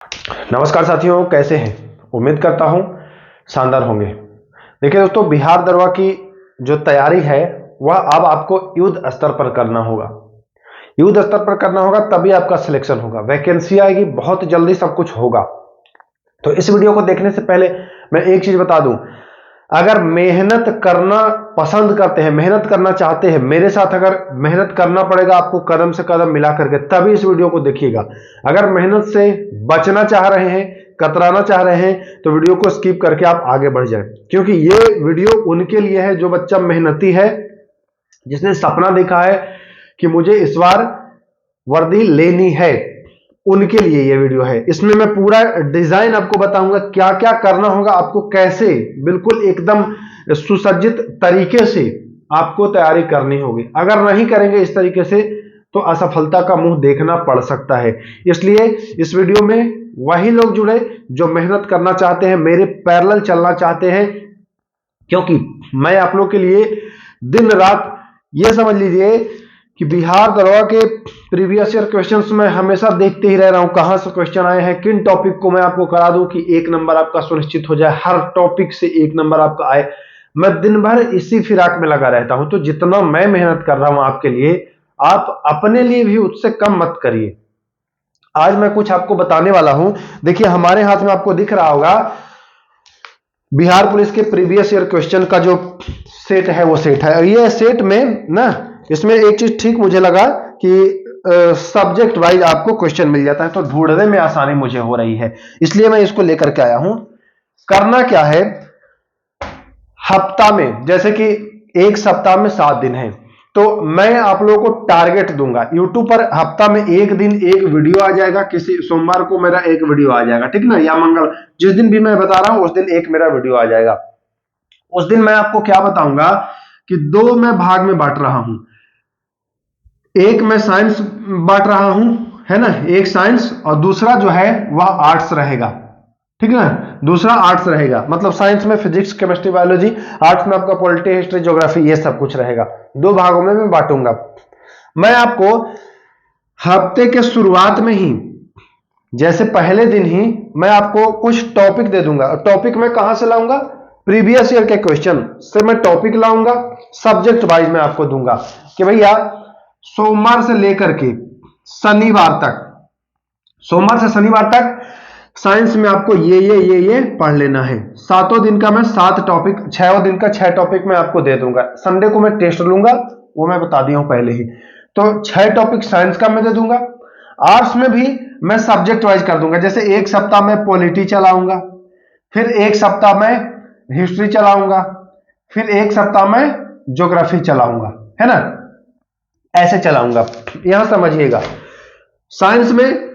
नमस्कार साथियों, कैसे हैं? उम्मीद करता हूं शानदार होंगे। देखिए दोस्तों, बिहार दरोगा की जो तैयारी है वह अब आपको युद्ध स्तर पर करना होगा। युद्ध स्तर पर करना होगा, तभी आपका सिलेक्शन होगा। वैकेंसी आएगी, बहुत जल्दी सब कुछ होगा। तो इस वीडियो को देखने से पहले मैं एक चीज बता दूं, अगर मेहनत करना पसंद करते हैं, मेहनत करना चाहते हैं, मेरे साथ अगर मेहनत करना पड़ेगा आपको कदम से कदम मिला करके, तभी इस वीडियो को देखिएगा। अगर मेहनत से बचना चाह रहे हैं, कतराना चाह रहे हैं, तो वीडियो को स्किप करके आप आगे बढ़ जाएं, क्योंकि ये वीडियो उनके लिए है जो बच्चा मेहनती है, जिसने सपना देखा है कि मुझे इस बार वर्दी लेनी है। उनके लिए ये वीडियो है। इसमें मैं पूरा डिजाइन आपको बताऊंगा, क्या क्या करना होगा आपको, कैसे बिल्कुल एकदम सुसज्जित तरीके से आपको तैयारी करनी होगी। अगर नहीं करेंगे इस तरीके से तो असफलता का मुंह देखना पड़ सकता है। इसलिए इस वीडियो में वही लोग जुड़े जो मेहनत करना चाहते हैं, मेरे पैरेलल चलना चाहते हैं, क्योंकि मैं आप लोग के लिए दिन रात, ये समझ लीजिए कि बिहार दरोगा के प्रीवियस ईयर क्वेश्चंस में हमेशा देखते ही रह रहा हूं, कहां से क्वेश्चन आए हैं, किन टॉपिक को मैं आपको करा दूं कि एक नंबर आपका सुनिश्चित हो जाए, हर टॉपिक से एक नंबर आपका आए। मैं दिन भर इसी फिराक में लगा रहता हूं। तो जितना मैं मेहनत कर रहा हूं आपके लिए, आप अपने लिए भी उससे कम मत करिए। आज मैं कुछ आपको बताने वाला हूं। देखिए, हमारे हाथ में आपको दिख रहा होगा बिहार पुलिस के प्रीवियस ईयर क्वेश्चन का जो सेट है वो सेट है। और ये सेट में ना, इसमें एक चीज ठीक मुझे लगा कि सब्जेक्ट वाइज आपको क्वेश्चन मिल जाता है, तो ढूंढने में आसानी मुझे हो रही है, इसलिए मैं इसको लेकर के आया हूं। करना क्या है, हफ्ता में, जैसे कि एक सप्ताह में 7 दिन है, तो मैं आप लोगों को टारगेट दूंगा। यूट्यूब पर हफ्ता में एक दिन एक वीडियो आ जाएगा, किसी सोमवार को मेरा एक वीडियो आ जाएगा, ठीक ना, या मंगल, जिस दिन भी मैं बता रहा हूं उस दिन एक मेरा वीडियो आ जाएगा। उस दिन मैं आपको क्या बताऊंगा कि दो मैं भाग में बांट रहा हूं। एक मैं साइंस बांट रहा हूं, है ना, एक साइंस, और दूसरा जो है वह आर्ट्स रहेगा, ठीक ना। दूसरा आर्ट्स रहेगा, मतलब साइंस में फिजिक्स, केमिस्ट्री, बायोलॉजी, आर्ट्स में आपका पॉलिटी, हिस्ट्री, ज्योग्राफी, ये सब कुछ रहेगा। दो भागों में मैं बांटूंगा। मैं आपको हफ्ते के शुरुआत में ही, जैसे पहले दिन ही, मैं आपको कुछ टॉपिक दे दूंगा। टॉपिक मैं कहां से लाऊंगा, प्रीवियस ईयर के क्वेश्चन से मैं टॉपिक लाऊंगा, सब्जेक्ट वाइज मैं आपको दूंगा कि भैया सोमवार से लेकर के शनिवार तक, सोमवार से शनिवार तक साइंस में आपको ये पढ़ लेना है। 7 दिन का मैं 7 टॉपिक, 6 दिन का 6 टॉपिक मैं आपको दे दूंगा। संडे को मैं टेस्ट लूंगा, वो मैं बता दिया हूं पहले ही। तो 6 टॉपिक साइंस का मैं दे दूंगा। आर्ट्स में भी मैं सब्जेक्ट वाइज कर दूंगा, जैसे एक सप्ताह में पॉलिटी चलाऊंगा, फिर एक सप्ताह में हिस्ट्री चलाऊंगा, फिर एक सप्ताह में ज्योग्राफी चलाऊंगा, है ना, ऐसे चलाऊंगा। यहां समझिएगा, साइंस में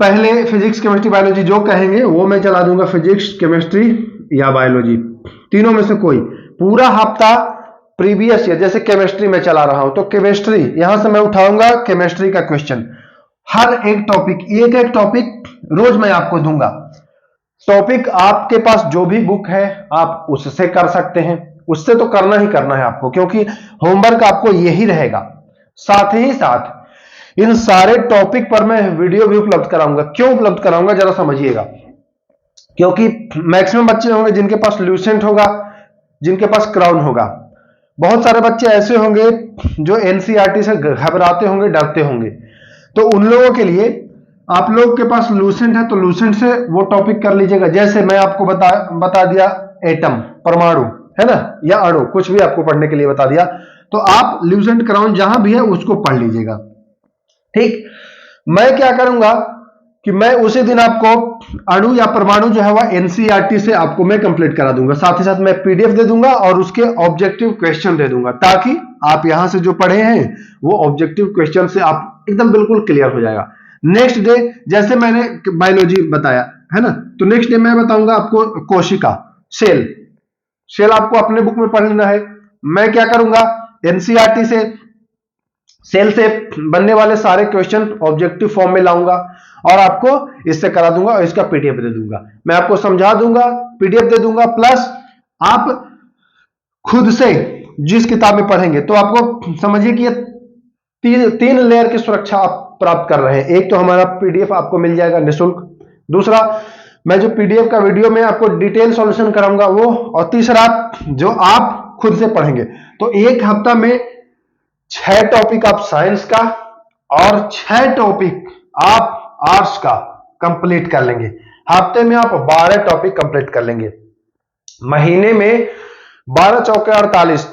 पहले फिजिक्स, केमिस्ट्री, बायोलॉजी जो कहेंगे वो मैं चला दूंगा, फिजिक्स, केमिस्ट्री या बायोलॉजी, तीनों में से कोई। पूरा हफ्ता प्रीवियस ईयर, जैसे केमिस्ट्री में चला रहा हूं तो केमिस्ट्री, यहां से मैं उठाऊंगा केमिस्ट्री का क्वेश्चन। हर एक टॉपिक, एक एक टॉपिक रोज मैं आपको दूंगा। टॉपिक आपके पास जो भी बुक है आप उससे कर सकते हैं, उससे तो करना ही करना है आपको, क्योंकि होमवर्क आपको यही रहेगा। साथ ही साथ इन सारे टॉपिक पर मैं वीडियो भी उपलब्ध कराऊंगा। क्यों उपलब्ध कराऊंगा जरा समझिएगा, क्योंकि मैक्सिमम बच्चे होंगे जिनके पास ल्यूसेंट होगा, जिनके पास क्राउन होगा। बहुत सारे बच्चे ऐसे होंगे जो एनसीईआरटी से घबराते होंगे, डरते होंगे, तो उन लोगों के लिए, आप लोग के पास लूसेंट है तो लूसेंट से वो टॉपिक कर लीजिएगा। जैसे मैं आपको बता दिया एटम, परमाणु, है ना, या अणु, कुछ भी आपको पढ़ने के लिए बता दिया, तो आप लूसेंट क्राउन जहां भी है उसको पढ़ लीजिएगा, ठीक। मैं क्या करूंगा कि मैं उसी दिन आपको अणु या परमाणु जो है वह एनसीईआरटी से आपको मैं कंप्लीट करा दूंगा। साथ ही साथ मैं पीडीएफ दे दूंगा और उसके ऑब्जेक्टिव क्वेश्चन दे दूंगा, ताकि आप यहां से जो पढ़े हैं वो ऑब्जेक्टिव क्वेश्चन से आप एकदम बिल्कुल क्लियर हो जाएगा। नेक्स्ट डे, जैसे मैंने बायोलॉजी बताया, है ना, तो नेक्स्ट डे मैं बताऊंगा आपको कोशिका, सेल। सेल आपको अपने बुक में पढ़ लेना है। मैं क्या करूंगा, एनसीईआरटी से सेल से बनने वाले सारे क्वेश्चन ऑब्जेक्टिव फॉर्म में लाऊंगा और आपको इससे करा दूंगा और इसका पीडीएफ दे दूंगा। मैं आपको समझा दूंगा, पीडीएफ दे दूंगा, प्लस आप खुद से जिस किताब में पढ़ेंगे तो आपको समझिए कि ये तीन लेयर की सुरक्षा आप प्राप्त कर रहे हैं। एक तो हमारा पीडीएफ आपको मिल जाएगा निःशुल्क, दूसरा, मैं जो पीडीएफ का वीडियो में आपको डिटेल सॉल्यूशन कराऊंगा वो, और तीसरा जो आप खुद से पढ़ेंगे। तो एक हफ्ता में 6 टॉपिक आप साइंस का और 6 टॉपिक आप आर्ट्स का कंप्लीट कर लेंगे। हफ्ते में आप 12 टॉपिक कंप्लीट कर लेंगे। महीने में 12 चौके 48,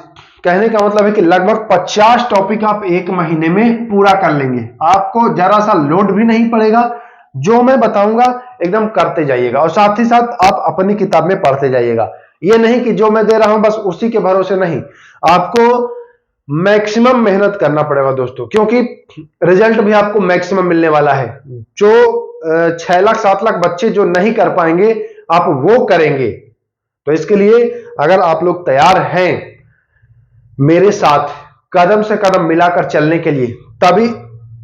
कहने का मतलब है कि लगभग 50 टॉपिक आप एक महीने में पूरा कर लेंगे। आपको जरा सा लोड भी नहीं पड़ेगा, जो मैं बताऊंगा एकदम करते जाइएगा, और साथ ही साथ आप अपनी किताब में पढ़ते जाइएगा। ये नहीं कि जो मैं दे रहा हूं बस उसी के भरोसे नहीं, आपको मैक्सिमम मेहनत करना पड़ेगा दोस्तों, क्योंकि रिजल्ट भी आपको मैक्सिमम मिलने वाला है। जो 6 लाख 7 लाख बच्चे जो नहीं कर पाएंगे आप वो करेंगे। तो इसके लिए अगर आप लोग तैयार हैं मेरे साथ कदम से कदम मिलाकर चलने के लिए,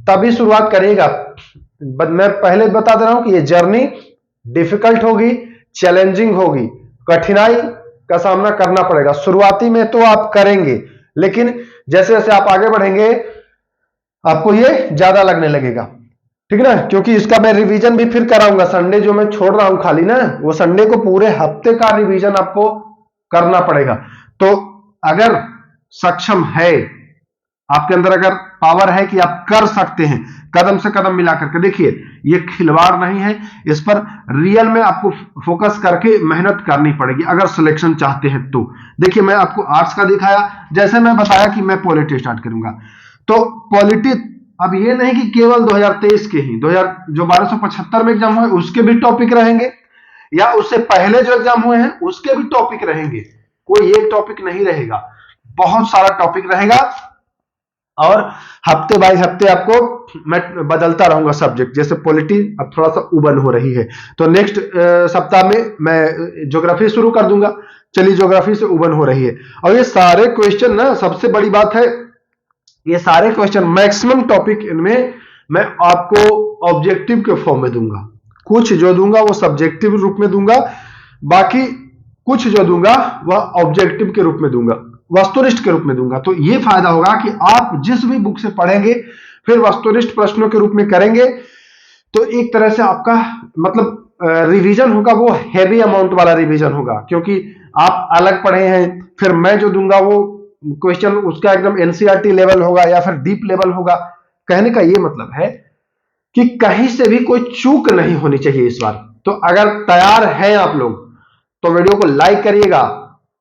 तभी शुरुआत करिएगा। मैं पहले बता दे रहा हूं कि ये जर्नी डिफिकल्ट होगी, चैलेंजिंग होगी, कठिनाई का सामना करना पड़ेगा। शुरुआती में तो आप करेंगे, लेकिन जैसे जैसे आप आगे बढ़ेंगे आपको ये ज्यादा लगने लगेगा, ठीक ना। क्योंकि इसका मैं रिवीजन भी फिर कराऊंगा। संडे जो मैं छोड़ रहा हूं खाली ना, वो संडे को पूरे हफ्ते का रिवीजन आपको करना पड़ेगा। तो अगर सक्षम है आपके अंदर, अगर पावर है कि आप कर सकते हैं कदम से कदम मिलाकर के, देखिए ये खिलवाड़ नहीं है, इस पर रियल में आपको फोकस करके मेहनत करनी पड़ेगी अगर सिलेक्शन चाहते हैं तो। देखिए मैं आपको आर्ट्स का दिखाया, जैसे मैं बताया कि मैं पॉलिटी स्टार्ट करूंगा, तो पॉलिटी अब ये नहीं कि केवल 2023 के ही, 2000 जो 1275 में एग्जाम हुए उसके भी टॉपिक रहेंगे, या उससे पहले जो एग्जाम हुए हैं उसके भी टॉपिक रहेंगे। कोई एक टॉपिक नहीं रहेगा, बहुत सारा टॉपिक रहेगा, और हफ्ते बाय हफ्ते आपको मैं बदलता रहूंगा सब्जेक्ट। जैसे पॉलिटी अब थोड़ा सा उबन हो रही है, तो नेक्स्ट सप्ताह में मैं ज्योग्राफी शुरू कर दूंगा। चलिए, ज्योग्राफी से उबन हो रही है, और ये सारे क्वेश्चन ना, सबसे बड़ी बात है ये सारे क्वेश्चन मैक्सिमम टॉपिक इनमें मैं आपको ऑब्जेक्टिव के फॉर्म में दूंगा। कुछ जो दूंगा वो सब्जेक्टिव रूप में दूंगा, बाकी कुछ जो दूंगा वह ऑब्जेक्टिव के रूप में दूंगा, वस्तुनिष्ठ के रूप में दूंगा। तो ये फायदा होगा कि आप जिस भी बुक से पढ़ेंगे फिर वस्तुनिष्ठ प्रश्नों के रूप में करेंगे, तो एक तरह से आपका मतलब रिवीजन होगा वो हैवी अमाउंट वाला रिवीजन होगा, क्योंकि आप अलग पढ़े हैं। फिर मैं जो दूंगा वो क्वेश्चन उसका एकदम एनसीईआरटी लेवल होगा या फिर डीप लेवल होगा। कहने का ये मतलब है कि कहीं से भी कोई चूक नहीं होनी चाहिए इस बार। तो अगर तैयार हैं आप लोग तो वीडियो को लाइक करिएगा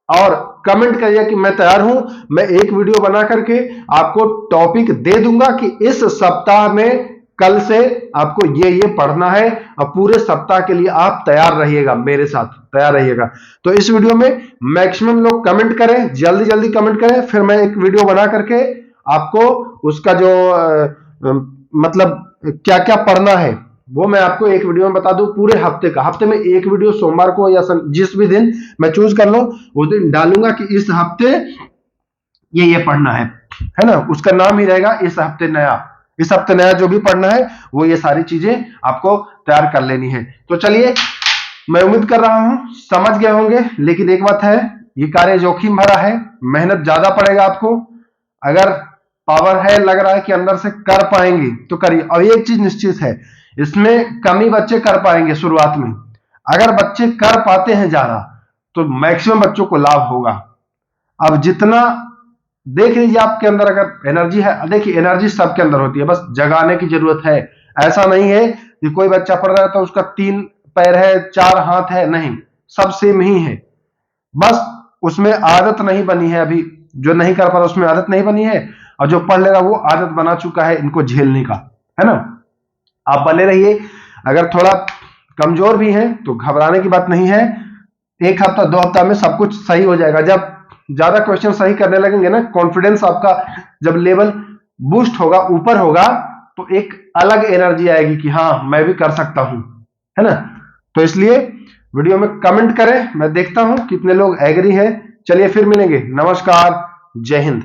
और कमेंट करिए कि मैं तैयार हूं। मैं एक वीडियो बना करके आपको टॉपिक दे दूंगा कि इस सप्ताह में कल से आपको ये पढ़ना है, और पूरे सप्ताह के लिए आप तैयार रहिएगा, मेरे साथ तैयार रहिएगा। तो इस वीडियो में मैक्सिमम लोग कमेंट करें, जल्दी जल्दी कमेंट करें, फिर मैं एक वीडियो बना करके आपको उसका जो मतलब क्या क्या पढ़ना है वो मैं आपको एक वीडियो में बता दूं पूरे हफ्ते का। हफ्ते में एक वीडियो सोमवार को या जिस भी दिन मैं चूज कर लूं उस दिन डालूंगा कि इस हफ्ते ये पढ़ना है ना। उसका नाम ही रहेगा इस हफ्ते नया। इस हफ्ते नया जो भी पढ़ना है वो ये सारी चीजें आपको तैयार कर लेनी है। तो चलिए, मैं उम्मीद कर रहा हूं समझ गए होंगे, लेकिन एक बात है, ये कार्य जोखिम भरा है, मेहनत ज्यादा पड़ेगा आपको। अगर पावर है, लग रहा है कि अंदर से कर पाएंगे तो करिए। और एक चीज निश्चित है, इसमें कम ही बच्चे कर पाएंगे शुरुआत में। अगर बच्चे कर पाते हैं ज्यादा तो मैक्सिमम बच्चों को लाभ होगा। अब जितना देख लीजिए आपके अंदर अगर एनर्जी है, देखिए एनर्जी सबके अंदर होती है, बस जगाने की जरूरत है। ऐसा नहीं है कि कोई बच्चा पढ़ रहा है तो उसका 3 पैर है 4 हाथ है, नहीं, सब सेम ही है, बस उसमें आदत नहीं बनी है। अभी जो नहीं कर पा रहा उसमें आदत नहीं बनी है, और जो पढ़ लेगा वो आदत बना चुका है इनको झेलने का, है ना। आप बने रहिए। अगर थोड़ा कमजोर भी हैं तो घबराने की बात नहीं है, 1 हफ्ता 2 हफ्ता में सब कुछ सही हो जाएगा। जब ज्यादा क्वेश्चन सही करने लगेंगे ना, कॉन्फिडेंस आपका जब लेवल बूस्ट होगा, ऊपर होगा, तो एक अलग एनर्जी आएगी कि हाँ मैं भी कर सकता हूं, है ना। तो इसलिए वीडियो में कमेंट करें, मैं देखता हूं कितने लोग एग्री हैं। चलिए फिर मिलेंगे, नमस्कार, जय हिंद।